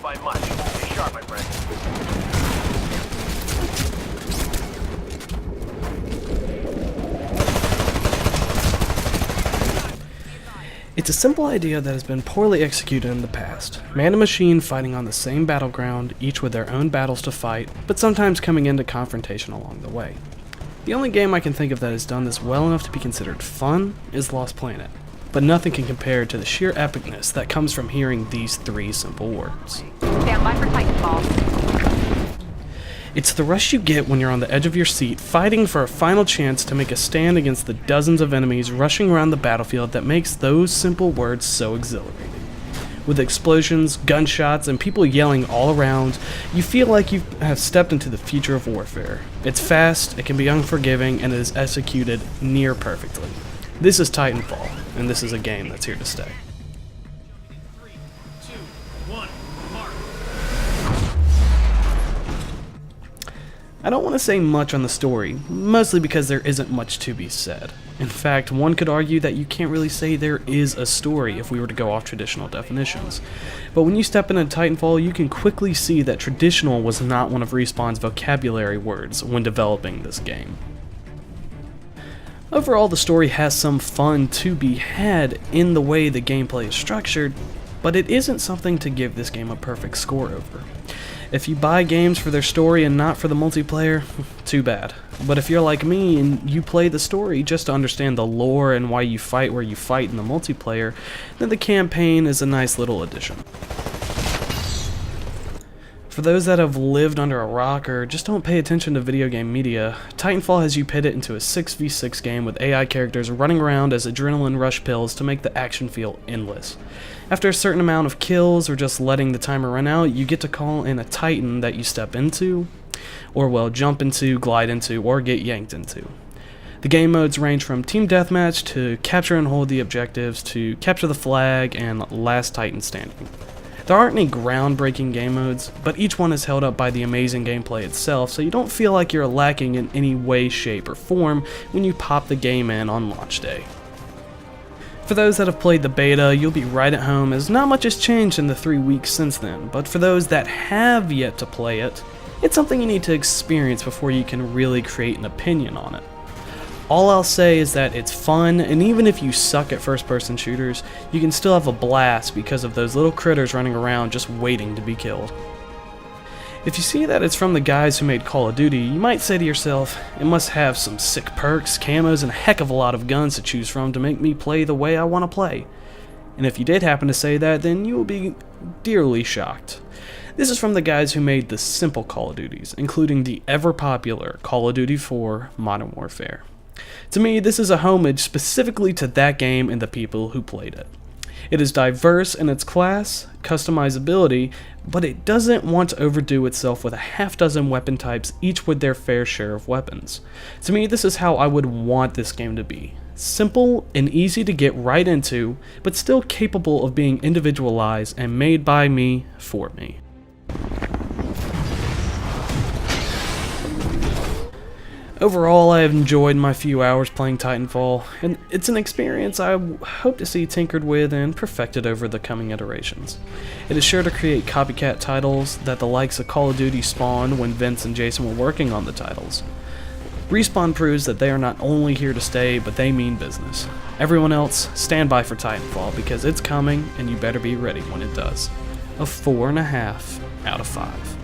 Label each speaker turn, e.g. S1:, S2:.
S1: by much. Stay sharp, my friend.
S2: It's a simple idea that has been poorly executed in the past. Man and machine fighting on the same battleground, each with their own battles to fight, but sometimes coming into confrontation along the way. The only game I can think of that has done this well enough to be considered fun is Lost Planet, but nothing can compare to the sheer epicness that comes from hearing these three simple words.
S3: Stand by for Titanfall.
S2: It's the rush you get when you're on the edge of your seat, fighting for a final chance to make a stand against the dozens of enemies rushing around the battlefield that makes those simple words so exhilarating. With explosions, gunshots, and people yelling all around, you feel like you have stepped into the future of warfare. It's fast, it can be unforgiving, and it is executed near perfectly. This is Titanfall, and this is a game that's here to stay. I don't want to say much on the story, mostly because there isn't much to be said. In fact, one could argue that you can't really say there is a story if we were to go off traditional definitions. But when you step into Titanfall, you can quickly see that traditional was not one of Respawn's vocabulary words when developing this game. Overall, the story has some fun to be had in the way the gameplay is structured, but it isn't something to give this game a perfect score over. If you buy games for their story and not for the multiplayer, too bad. But if you're like me and you play the story just to understand the lore and why you fight where you fight in the multiplayer, then the campaign is a nice little addition. For those that have lived under a rock or just don't pay attention to video game media, Titanfall has you pitted into a 6v6 game with AI characters running around as adrenaline rush pills to make the action feel endless. After a certain amount of kills or just letting the timer run out, you get to call in a Titan that you step into, or well, jump into, glide into, or get yanked into. The game modes range from Team Deathmatch to Capture and Hold the Objectives to Capture the Flag and Last Titan Standing. There aren't any groundbreaking game modes, but each one is held up by the amazing gameplay itself, so you don't feel like you're lacking in any way, shape, or form when you pop the game in on launch day. For those that have played the beta, you'll be right at home as not much has changed in the 3 weeks since then, but for those that have yet to play it, it's something you need to experience before you can really create an opinion on it. All I'll say is that it's fun, and even if you suck at first-person shooters, you can still have a blast because of those little critters running around just waiting to be killed. If you see that it's from the guys who made Call of Duty, you might say to yourself, it must have some sick perks, camos, and a heck of a lot of guns to choose from to make me play the way I want to play. And if you did happen to say that, then you will be dearly shocked. This is from the guys who made the simple Call of Duties, including the ever-popular Call of Duty 4 Modern Warfare. To me, this is a homage specifically to that game and the people who played it. It is diverse in its class, customizability, but it doesn't want to overdo itself with a half-dozen weapon types, each with their fair share of weapons. To me, this is how I would want this game to be. Simple and easy to get right into, but still capable of being individualized and made by me for me. Overall, I have enjoyed my few hours playing Titanfall, and it's an experience I hope to see tinkered with and perfected over the coming iterations. It is sure to create copycat titles that the likes of Call of Duty spawned when Vince and Jason were working on the titles. Respawn proves that they are not only here to stay, but they mean business. Everyone else, stand by for Titanfall because it's coming and you better be ready when it does. A 4.5 out of 5.